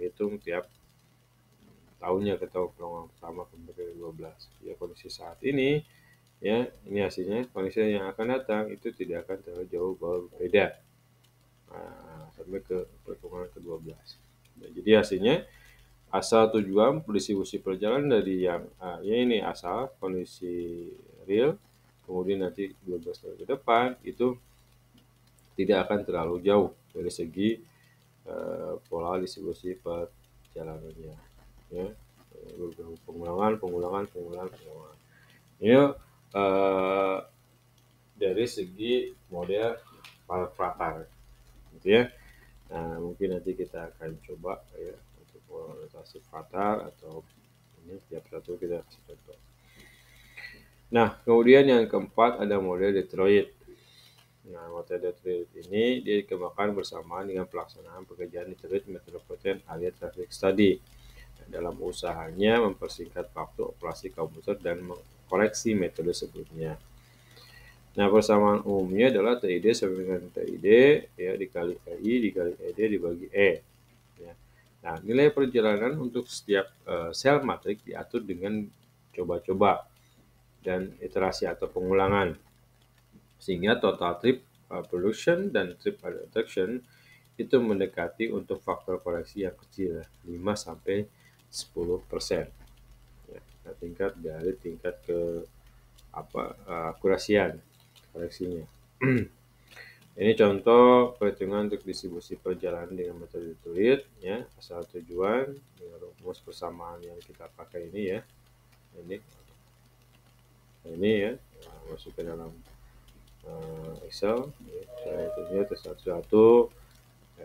hitung tiap tahunnya kita pengulangan pertama sampai ke-12. Ya kondisi saat ini ya ini hasilnya, kondisi yang akan datang itu tidak akan terlalu jauh berbeda sampai ke pertemuan ke-12. Nah, jadi hasilnya asal tujuan distribusi perjalanan dari yang ya ini asal kondisi real, kemudian nanti 12 tahun ke depan itu tidak akan terlalu jauh dari segi pola distribusi perjalanannya. Ya, pengulangan. Ini dari segi model fratal, gitu ya. Nah, mungkin nanti kita akan coba ya untuk orientasi fratal atau ini tiap satu kita kasih contoh. Nah, kemudian yang keempat ada model Detroit. Nah, model Detroit ini dikembangkan bersamaan dengan pelaksanaan pekerjaan Detroit Metropolitan Area Traffic Study. Dalam usahanya mempersingkat waktu operasi komputer dan mengkoreksi metode sebelumnya. Nah, persamaan umumnya adalah TID sama dengan TID ya dikali EI dikali ED dibagi E. Ya. Nah, nilai perjalanan untuk setiap sel matrik diatur dengan coba-coba dan iterasi atau pengulangan. Sehingga total trip production dan trip reduction itu mendekati untuk faktor koreksi yang kecil 5 sampai 10%. Ya, nah, tingkat dari tingkat ke akurasian koreksinya. Ini contoh perhitungan untuk distribusi perjalanan dengan metode Detroit ya, asal tujuan dengan rumus persamaan yang kita pakai ini ya. Ini ya, masuk ke dalam Excel ya, saya hitungnya T11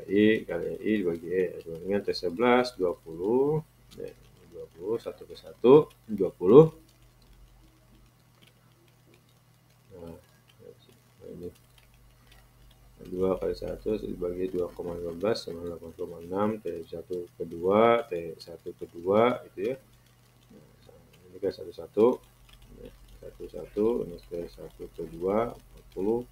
I kali I dibagi E dengan T11 20 ya, 20 1 ke 1 20. Nah, ini 2 kali 1 dibagi 2,15 sama 8,6 T1 ke 2 T1 ke 2 itu ya. Nah, ini kan 1 1 ya, 1 1 ini T1 ke 2 40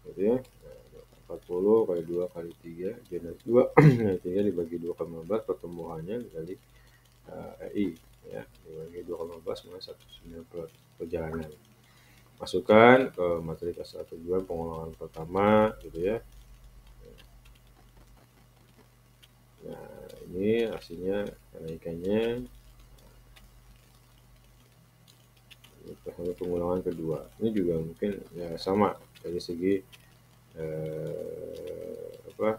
gitu ya. Nah, 40 kali 2 kali 3 jadi 2 3 dibagi 2,15 pertumbuhannya dikali EI ya dibagi 2,15 sama 1,9 perjalanan. Masukkan ke materi asal tujuan pengulangan pertama gitu ya. Nah, ini hasilnya kenaikannya pengulangan kedua. Ini juga mungkin ya sama dari segi apa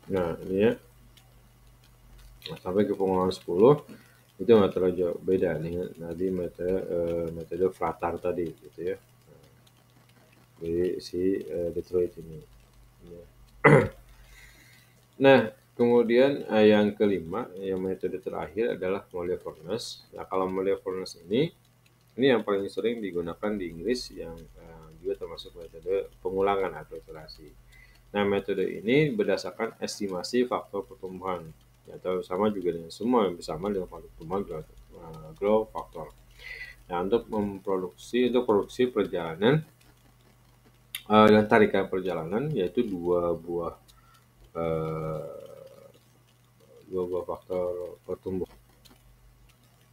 nah ini ya nah, sampai ke pengulangan 10 itu nggak terlalu jauh beda nih nanti metode Fratar tadi gitu ya dari si Detroit ini ya. Nah kemudian yang kelima yang metode terakhir adalah Moeller Furnace. Nah kalau Moeller Furnace ini yang paling sering digunakan di Inggris yang juga termasuk metode pengulangan atau iterasi. Nah metode ini berdasarkan estimasi faktor pertumbuhan atau sama juga dengan semua yang bersama dengan faktor pertumbuhan growth factor. Nah untuk produksi perjalanan dan tarikan perjalanan yaitu dua buah faktor pertumbuhan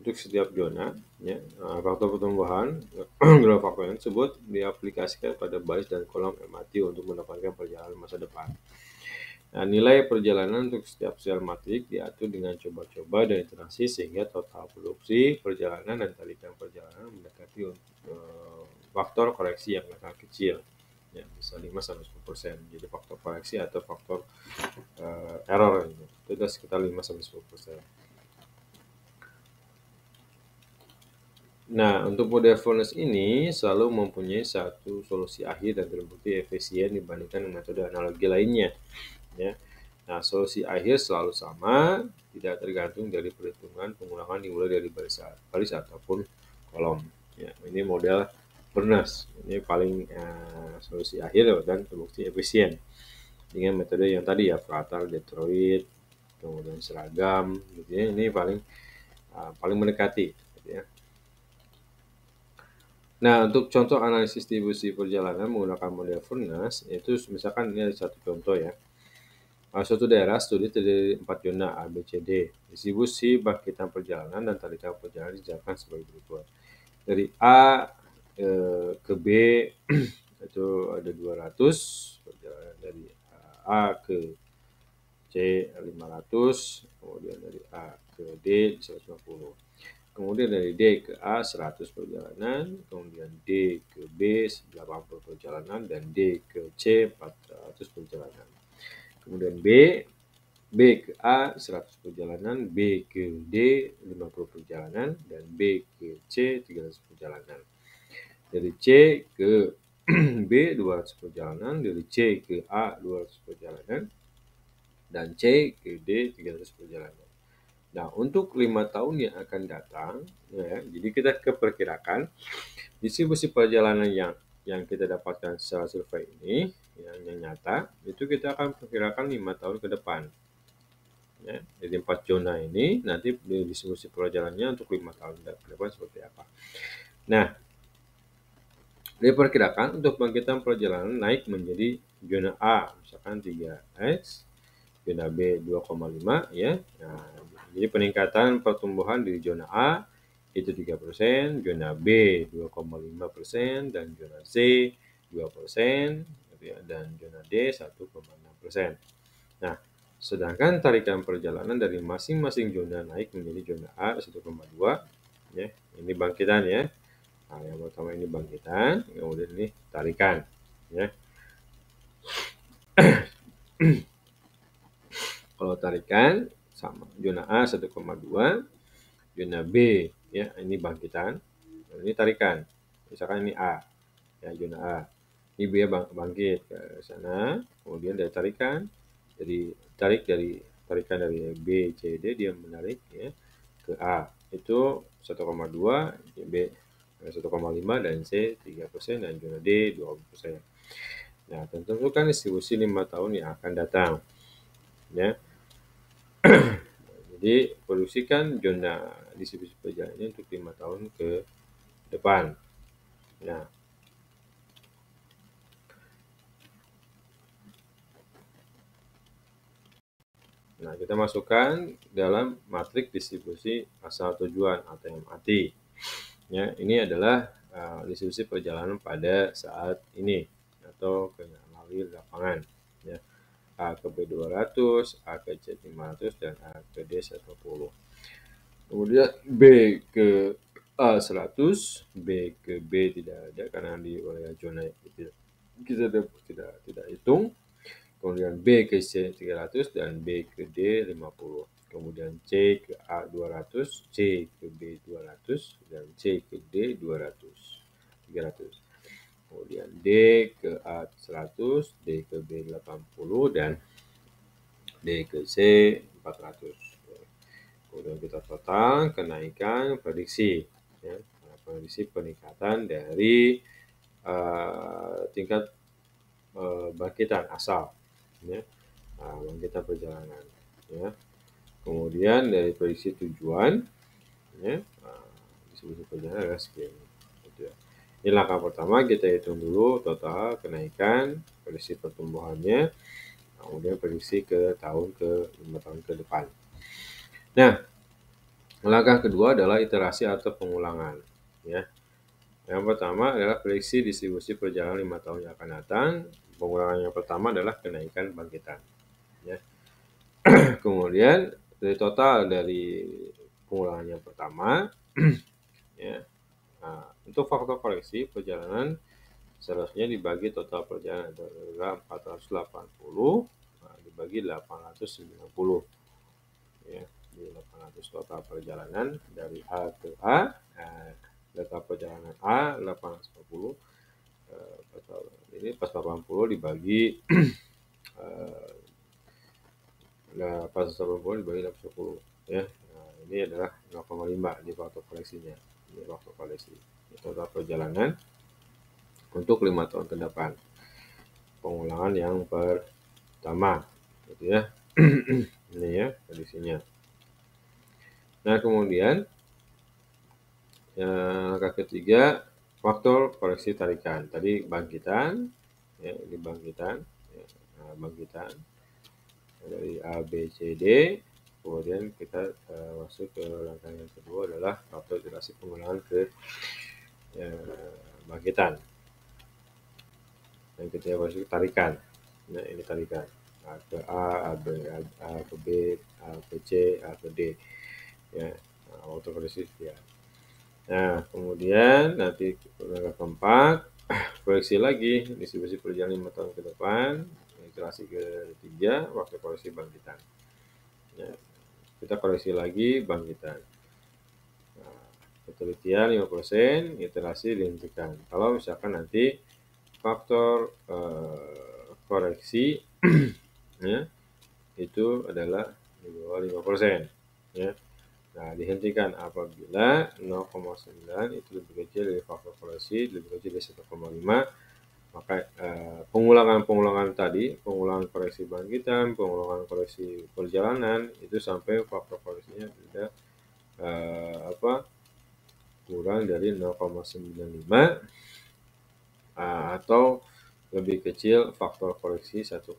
untuk setiap zona ya. Faktor pertumbuhan growth factor tersebut diaplikasikan pada baris dan kolom MAT untuk mendapatkan perjalanan masa depan. Nah, nilai perjalanan untuk setiap sel matrik diatur dengan coba-coba dan iterasi sehingga total produksi perjalanan dan tarikan perjalanan mendekati faktor koreksi yang sangat kecil. Ya, bisa 5 sampai 10%. Jadi faktor koreksi atau faktor error itu sekitar 5 sampai 10%. Nah, untuk model Furnace ini selalu mempunyai satu solusi akhir dan terbukti efisien dibandingkan metode analogi lainnya. Ya. Nah, solusi akhir selalu sama, tidak tergantung dari perhitungan pengulangan dimulai dari baris ataupun kolom. Ya, ini model Furnace. Ini paling solusi akhir dan terbukti efisien dengan metode yang tadi ya, Fratal, Detroit, kemudian seragam, gitu ya. Ini paling mendekati, gitu ya. Nah, untuk contoh analisis distribusi perjalanan menggunakan model Furness, itu misalkan ini ada satu contoh ya. Suatu daerah studi terdiri dari 4 zona A, B, C, D. Distribusi bangkitan perjalanan dan tarikan perjalanan dijelaskan sebagai berikut. Dari A ke B itu ada 200 perjalanan, dari A ke C 500, kemudian dari A ke D 150. Kemudian dari D ke A 100 perjalanan, kemudian D ke B 80 perjalanan, dan D ke C 400 perjalanan. Kemudian B ke A 100 perjalanan, B ke D 50 perjalanan, dan B ke C 300 perjalanan. Dari C ke B 200 perjalanan, dari C ke A 200 perjalanan, dan C ke D 300 perjalanan. Nah, untuk 5 tahun yang akan datang, ya, jadi kita keperkirakan distribusi perjalanan yang kita dapatkan secara survei ini, yang nyata, itu kita akan perkirakan 5 tahun ke depan. Ya, jadi 4 zona ini nanti distribusi perjalanannya untuk 5 tahun ke depan seperti apa. Nah, diperkirakan untuk bangkitan perjalanan naik menjadi zona A, misalkan 3x, zona B 2,5 ya. Nah, jadi peningkatan pertumbuhan di zona A itu 3%, zona B 2,5%, dan zona C 2%, gitu ya, dan zona D 1,6%. Nah, sedangkan tarikan perjalanan dari masing-masing zona naik menjadi zona A 1,2 ya. Ini bangkitan ya. Nah, yang pertama ini bangkitan, kemudian ini tarikan ya. Kalau tarikan sama, zona A 1,2, zona B ya ini bangkitan, ini tarikan. Misalkan ini A ya, zona A. Ini B bangkit ke sana, kemudian dari tarikan, tarikan dari B, C, D dia menarik ya ke A. Itu 1,2, B 1,5, dan C 3%, dan zona D 20%. Nah, tentukan distribusi 5 tahun yang akan datang. Ya. Jadi, produksikan zona distribusi perjalanan ini untuk 5 tahun ke depan. Nah, kita masukkan dalam matrik distribusi asal tujuan atau MAT. Ya, ini adalah distribusi perjalanan pada saat ini atau melalui lapangan. Ya. A ke B 200, A ke C 500, dan A ke D 110. Kemudian B ke A 100, B ke B tidak ada karena di wilayah zona itu kita tidak hitung. Kemudian B ke C 300, dan B ke D 50. Kemudian C ke A 200, C ke B 200, dan C ke D 200, 300. Kemudian D ke A 100, D ke B 80, dan D ke C 400. Kemudian kita total kenaikan prediksi, ya, prediksi peningkatan dari tingkat bangkitan asal, ya, bangkitan perjalanan, ya. Kemudian dari prediksi tujuan, ya, distribusi perjalanan adalah sekian. Gitu ya. Ini langkah pertama, kita hitung dulu total kenaikan, prediksi pertumbuhannya, kemudian prediksi ke 5 tahun ke depan. Nah, langkah kedua adalah iterasi atau pengulangan. Ya. Yang pertama adalah prediksi distribusi perjalanan 5 tahun yang akan datang. Pengulangan yang pertama adalah kenaikan bangkitan. Ya. Kemudian dari total dari pengulangan yang pertama, ya, untuk faktor koreksi perjalanan seharusnya dibagi total perjalanan adalah 480 dibagi 890. Ya, di 800 total perjalanan dari A ke A, data perjalanan A 840, ini 480 dibagi 880 dibagi 810 ya. Nah, ini adalah 0,5 di faktor koleksinya. Ini faktor koleksi total perjalanan untuk 5 tahun ke depan. Pengulangan yang pertama gitu ya. Ini ya prediksinya. Nah, kemudian langkah ketiga faktor koreksi tarikan. Tadi bangkitan, ya, ini bangkitan, ya, nah, bangkitan dari A, B, C, D. Kemudian kita masuk ke langkah yang kedua adalah faktor durasi pengulangan ke bangkitan. Yang ketiga masuk tarikan. Nah, ini tarikan. A ke A, A ke B, A ke C, A ke D. Ya, autokoreksi ya. Nah, kemudian nanti langkah keempat, koreksi lagi distribusi perjalanan 5 tahun ke depan, iterasi ketiga, waktu koreksi bangkitan. Ya, kita koreksi lagi bangkitan. Nah, ketelitian 5%, iterasi dihentikan. Kalau misalkan nanti faktor koreksi ya, itu adalah di bawah 5%. Ya. Nah, dihentikan apabila 0,9 itu lebih kecil dari faktor koreksi, lebih kecil dari 1,5, maka pengulangan tadi, pengulangan koreksi bangkitan, pengulangan koreksi perjalanan, itu sampai faktor koreksinya tidak kurang dari 0,95 atau lebih kecil faktor koreksi 1,05.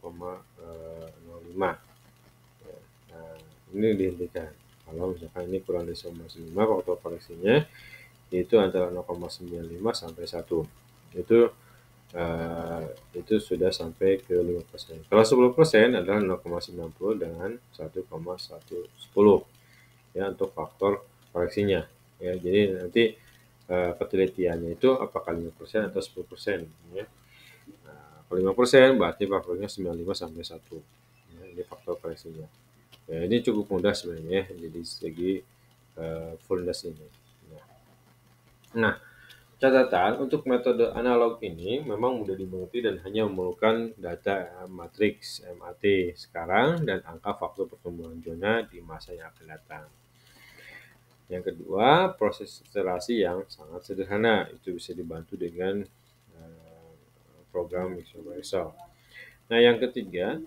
Nah, ini dihentikan. Kalau misalkan ini kurang dari 1,5, faktor koreksinya itu antara 0,95 sampai 1. Itu sudah sampai ke 5%. Kalau 10% adalah 0,90 dengan 1,110 ya untuk faktor koreksinya. Ya, jadi nanti ketelitiannya itu apakah 5% atau 10% ya. Nah, kalau 5% berarti faktornya 95 sampai 1. Ya, ini faktor koreksinya. Ya, ini cukup mudah sebenarnya jadi segi fondasi ini. Nah, catatan untuk metode analog ini memang mudah dimengerti dan hanya memerlukan data matriks MAT sekarang dan angka faktor pertumbuhan zona di masa yang akan datang. Yang kedua, proses iterasi yang sangat sederhana. Itu bisa dibantu dengan program Excel. Nah, yang ketiga,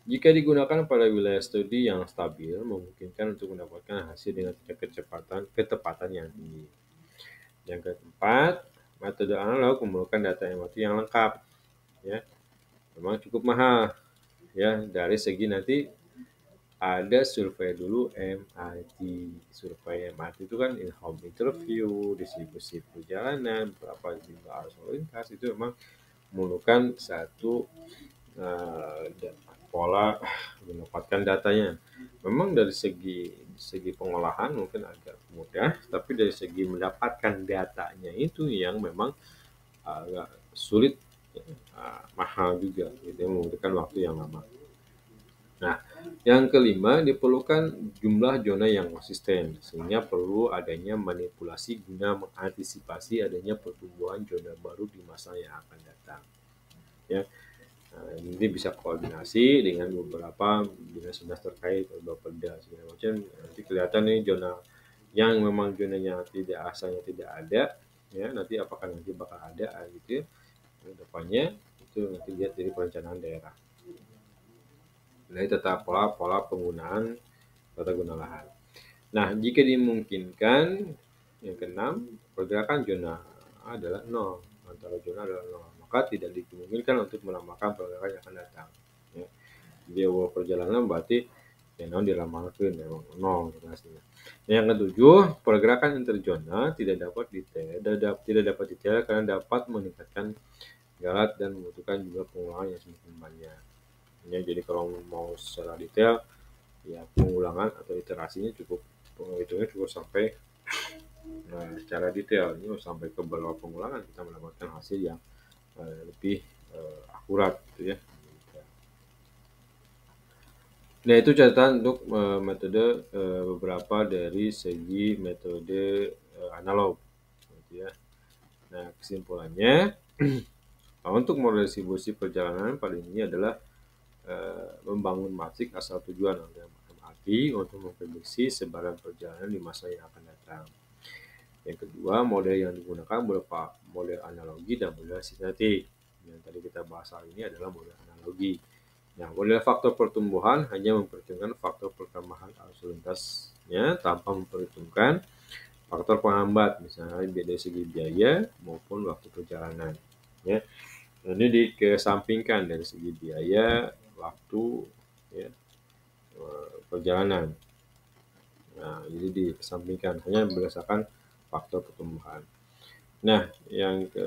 jika digunakan pada wilayah studi yang stabil, memungkinkan untuk mendapatkan hasil dengan ketepatan yang tinggi. Yang keempat, metode analog memerlukan data MAT yang lengkap, ya, memang cukup mahal, ya, dari segi nanti ada survei dulu MIT. Survei MIT itu kan in-home interview, distribusi perjalanan, berapa jumlah arus lalu lintas, itu memang memerlukan satu pola mendapatkan datanya. Memang dari segi pengolahan mungkin agak mudah, tapi dari segi mendapatkan datanya itu yang memang agak sulit, mahal juga, gitu, membutuhkan waktu yang lama. Nah, yang kelima, diperlukan jumlah zona yang konsisten, sehingga perlu adanya manipulasi guna mengantisipasi adanya pertumbuhan zona baru di masa yang akan datang. Ya, ini bisa koordinasi dengan beberapa dinas-dinas terkait, Bapeda segala macam. Nanti kelihatan nih zona yang memang zonanya tidak asalnya tidak ada, ya nanti apakah nanti bakal ada gitu ya, depannya itu nanti lihat dari perencanaan daerah. Nah, tetap pola penggunaan tata guna lahan. Nah, jika dimungkinkan, yang keenam, pergerakan zona adalah 0, antara zona adalah 0, maka tidak dimungkinkan untuk melambangkan pergerakan yang akan datang. Ya. Jadi awal perjalanan berarti yang 0 dilambangkan memang 0 hasilnya. Yang ketujuh, pergerakan interzona tidak dapat detail karena dapat meningkatkan galat dan membutuhkan juga pengulangan yang semakin banyak. Ya, jadi kalau mau secara detail, ya pengulangan atau iterasinya cukup, penghitungnya cukup sampai secara detail. Ini sampai ke beberapa pengulangan kita mendapatkan hasil yang lebih akurat, gitu ya. Nah, itu catatan untuk metode beberapa dari segi metode analog, gitu ya. Nah, kesimpulannya untuk model distribusi perjalanan pada ini adalah membangun matrik asal tujuan atau MAT untuk memprediksi sebaran perjalanan di masa yang akan datang. Yang kedua, model yang digunakan berupa model analogi dan model sintetik. Yang tadi kita bahas hari ini adalah model analogi. Nah, model faktor pertumbuhan hanya memperhitungkan faktor pertambahan arus lintasnya tanpa memperhitungkan faktor penghambat, misalnya dari segi biaya maupun waktu perjalanan. Ya, ini dikesampingkan dari segi biaya, waktu, ya, perjalanan. Nah, jadi dikesampingkan hanya berdasarkan faktor pertumbuhan. Nah, yang ke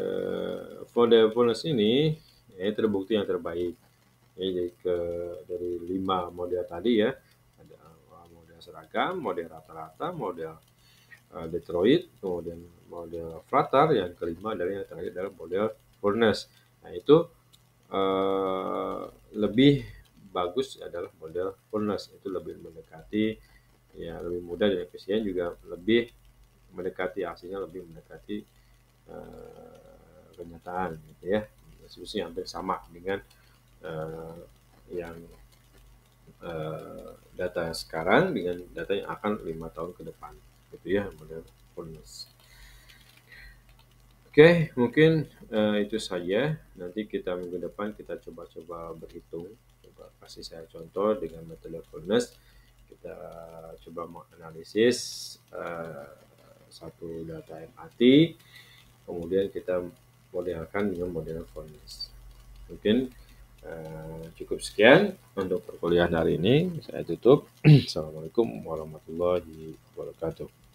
Vodafone ini ya terbukti yang terbaik. Ya, jadi dari 5 model tadi ya, ada model seragam, model rata-rata, model Detroit, kemudian model Flutter, yang kelima dari yang terakhir adalah model Furnace. Nah, itu lebih bagus adalah model Furnace, itu lebih mendekati, ya lebih mudah dan efisien, juga lebih mendekati hasilnya, lebih mendekati kenyataan gitu ya. Sebenarnya hampir sama dengan yang data sekarang dengan data yang akan 5 tahun ke depan gitu ya, model Furnace. Oke, mungkin itu saja. Nanti kita minggu depan kita coba-coba berhitung, coba kasih saya contoh dengan metode Furnace. Kita coba menganalisis satu data MAT, kemudian kita modelkan dengan model Furnace. Mungkin cukup sekian untuk perkuliahan hari ini. Saya tutup. Assalamualaikum warahmatullahi wabarakatuh.